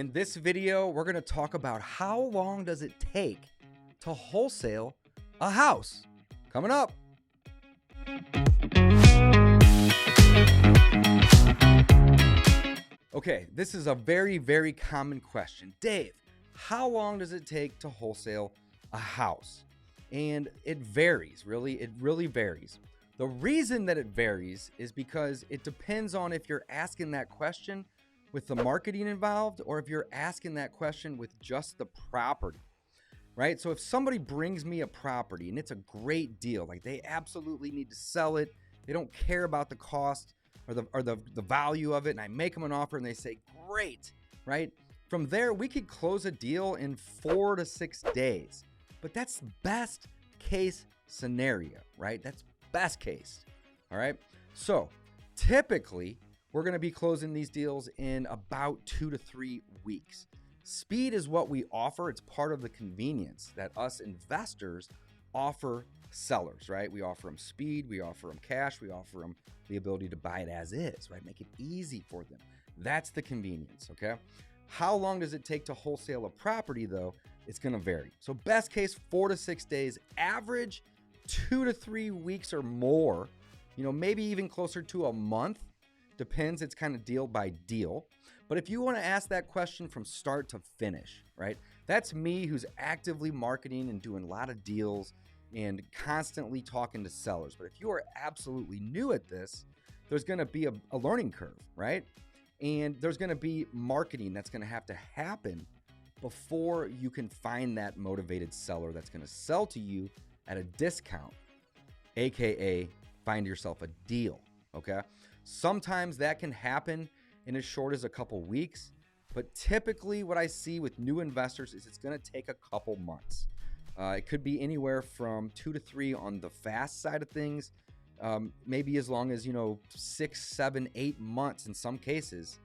In this video, we're going to talk about how long does it take to wholesale a house. Coming up. Okay, this is a very, very common question. Dave, how long does it take to wholesale a house? And it varies, really. It really varies. The reason that it varies is because it depends on if you're asking that question with the marketing involved or if you're asking that question with just the property, right? So if somebody brings me a property and it's a great deal, like they absolutely need to sell it, they don't care about the cost or the value of it, and I make them an offer and they say, great, right? From there, we could close a deal in 4 to 6 days, but that's best case scenario, right? That's best case, all right? So typically, we're going to be closing these deals in about 2 to 3 weeks. Speed is what we offer. It's part of the convenience that us investors offer sellers, right? We offer them speed, we offer them cash, we offer them the ability to buy it as is, right? Make it easy for them. That's the convenience, okay? How long does it take to wholesale a property though? It's going to vary. So best case, 4 to 6 days, average 2 to 3 weeks or more, maybe even closer to a month. Depends, it's kind of deal by deal. But if you want to ask that question from start to finish, right? That's me who's actively marketing and doing a lot of deals and constantly talking to sellers. But if you are absolutely new at this, there's going to be a learning curve, right? And there's going to be marketing that's going to have to happen before you can find that motivated seller that's going to sell to you at a discount, AKA find yourself a deal, okay? Sometimes that can happen in as short as a couple weeks, but typically what I see with new investors is it's going to take a couple months. It could be anywhere from 2 to 3 on the fast side of things, maybe as long as 6, 7, 8 months in some cases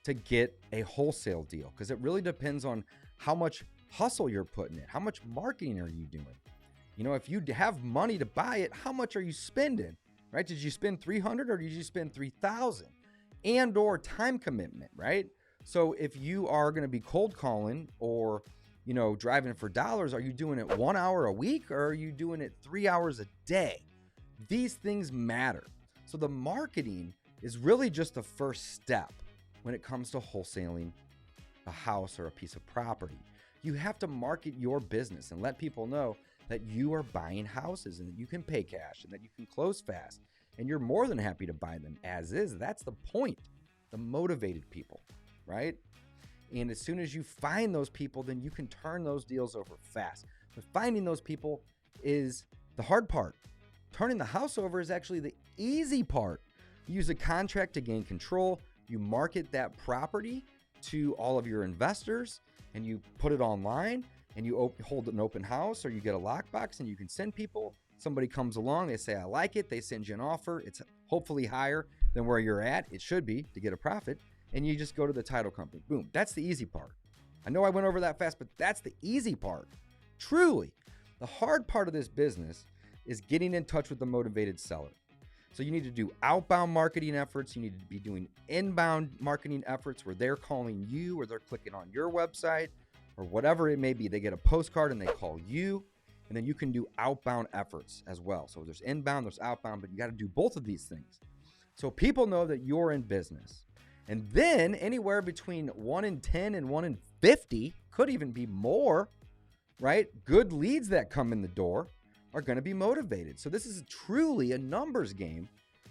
to get a wholesale deal, because it really depends on how much hustle you're putting in, how much marketing are you doing. If you have money to buy it, how much are you spending? Right? Did you spend $300 or did you spend $3,000? And or time commitment, right? So if you are going to be cold calling or, driving for dollars, are you doing it 1 hour a week or are you doing it 3 hours a day? These things matter. So the marketing is really just the first step when it comes to wholesaling a house or a piece of property. You have to market your business and let people know that you are buying houses and that you can pay cash and that you can close fast and you're more than happy to buy them as is. That's the point, the motivated people, right? And as soon as you find those people, then you can turn those deals over fast. But finding those people is the hard part. Turning the house over is actually the easy part. You use a contract to gain control. You market that property to all of your investors and you put it online. And you hold an open house or you get a lockbox and you can send people. Somebody comes along, they say, I like it. They send you an offer. It's hopefully higher than where you're at. It should be to get a profit. And you just go to the title company. Boom. That's the easy part. I know I went over that fast, but that's the easy part. Truly. The hard part of this business is getting in touch with the motivated seller. So you need to do outbound marketing efforts. You need to be doing inbound marketing efforts where they're calling you or they're clicking on your website, or whatever it may be. They get a postcard and they call you, and then you can do outbound efforts as well. So there's inbound, there's outbound, but you got to do both of these things. So people know that you're in business. And then anywhere between 1 in 10 and 1 in 50, could even be more, right? Good leads that come in the door are going to be motivated. So this is truly a numbers game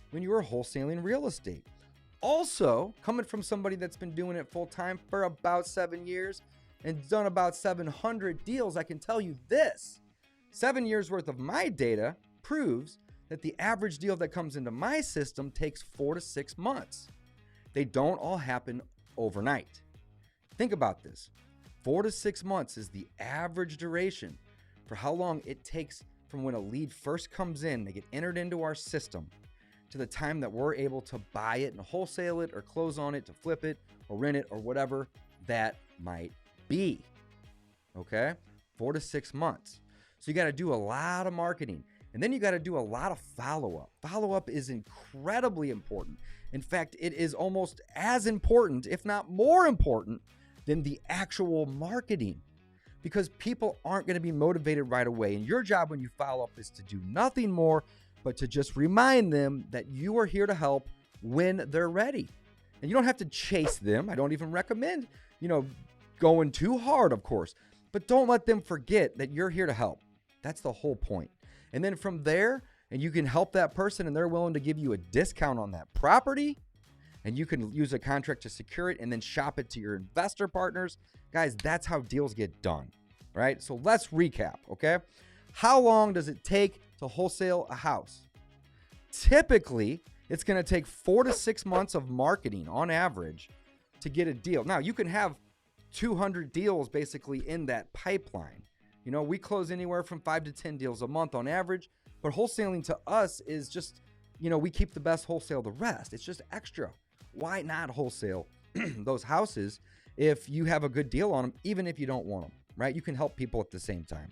when you are wholesaling real estate. Also, coming from somebody that's been doing it full time for about 7 years, and done about 700 deals, I can tell you this. 7 years worth of my data proves that the average deal that comes into my system takes 4 to 6 months. They don't all happen overnight. Think about this. 4 to 6 months is the average duration for how long it takes from when a lead first comes in, they get entered into our system, to the time that we're able to buy it and wholesale it or close on it to flip it or rent it or whatever that might be. Okay? 4 to 6 months. So you got to do a lot of marketing, and then you got to do a lot of follow-up. Follow-up is incredibly important. In fact, it is almost as important, if not more important, than the actual marketing, because people aren't going to be motivated right away. And your job when you follow up is to do nothing more but to just remind them that you are here to help when they're ready. And you don't have to chase them. I don't even recommend, going too hard, of course, but don't let them forget that you're here to help. That's the whole point. And then from there, and you can help that person and they're willing to give you a discount on that property, and you can use a contract to secure it and then shop it to your investor partners. Guys, that's how deals get done, right? So let's recap, okay? How long does it take to wholesale a house? Typically, it's going to take 4 to 6 months of marketing on average to get a deal. Now, you can have 200 deals basically in that pipeline. We close anywhere from 5 to 10 deals a month on average, but wholesaling to us is just, we keep the best, wholesale the rest. It's just extra. Why not wholesale those houses if you have a good deal on them, even if you don't want them, right? You can help people at the same time.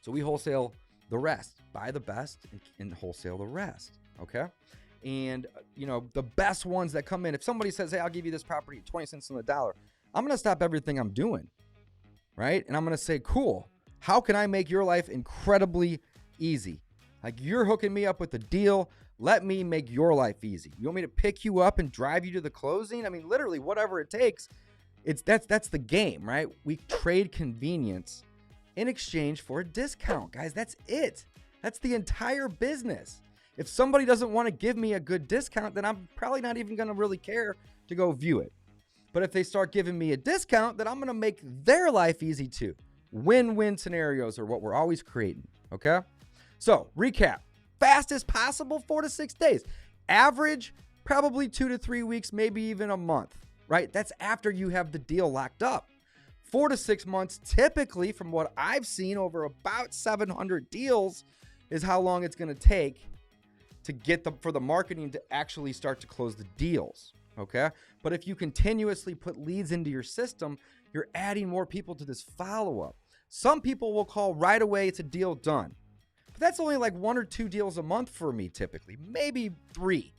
So we wholesale the rest, buy the best and wholesale the rest, okay? And, the best ones that come in, if somebody says, hey, I'll give you this property at 20 cents on the dollar, I'm going to stop everything I'm doing, right? And I'm going to say, cool, how can I make your life incredibly easy? Like, you're hooking me up with a deal. Let me make your life easy. You want me to pick you up and drive you to the closing? I mean, literally, whatever it takes. That's the game, right? We trade convenience in exchange for a discount, guys. That's it. That's the entire business. If somebody doesn't want to give me a good discount, then I'm probably not even going to really care to go view it. But if they start giving me a discount, then I'm going to make their life easy too. Win-win scenarios are what we're always creating, okay? So, recap. Fastest possible, 4 to 6 days. Average, probably 2 to 3 weeks, maybe even a month, right? That's after you have the deal locked up. 4 to 6 months, typically, from what I've seen over about 700 deals, is how long it's going to take to get for the marketing to actually start to close the deals, okay? But if you continuously put leads into your system, you're adding more people to this follow-up. Some people will call right away, it's a deal done. But that's only like 1 or 2 deals a month for me typically, maybe 3.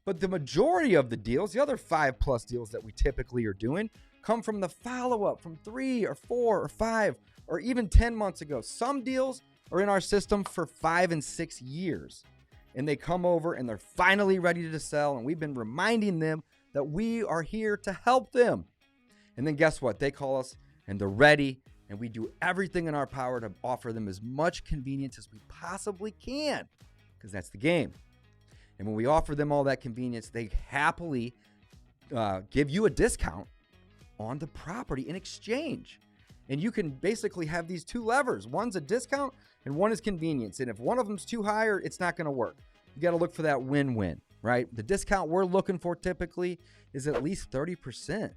But the majority of the deals, the other 5+ deals that we typically are doing, come from the follow-up from 3 or 4 or 5 or even 10 months ago. Some deals are in our system for 5 and 6 years. And they come over and they're finally ready to sell. And we've been reminding them that we are here to help them. And then guess what? They call us and they're ready. And we do everything in our power to offer them as much convenience as we possibly can, because that's the game. And when we offer them all that convenience, they happily give you a discount on the property in exchange. And you can basically have these 2 levers. One's a discount and one is convenience. And if one of them's too high, it's not going to work. You got to look for that win-win, right? The discount we're looking for typically is at least 30%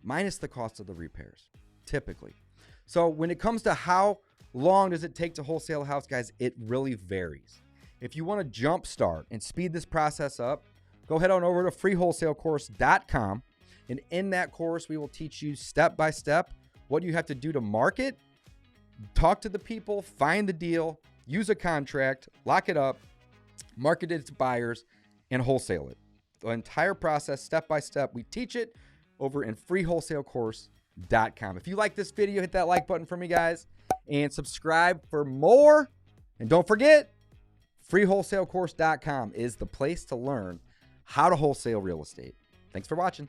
minus the cost of the repairs, typically. So when it comes to how long does it take to wholesale a house, guys, it really varies. If you want to jumpstart and speed this process up, go head on over to freewholesalecourse.com. And in that course, we will teach you step by step what you have to do to market, talk to the people, find the deal, use a contract, lock it up, market it to buyers, and wholesale it. The entire process, step by step, we teach it over in freewholesalecourse.com. If you like this video, hit that like button for me, guys, and subscribe for more. And don't forget, freewholesalecourse.com is the place to learn how to wholesale real estate. Thanks for watching.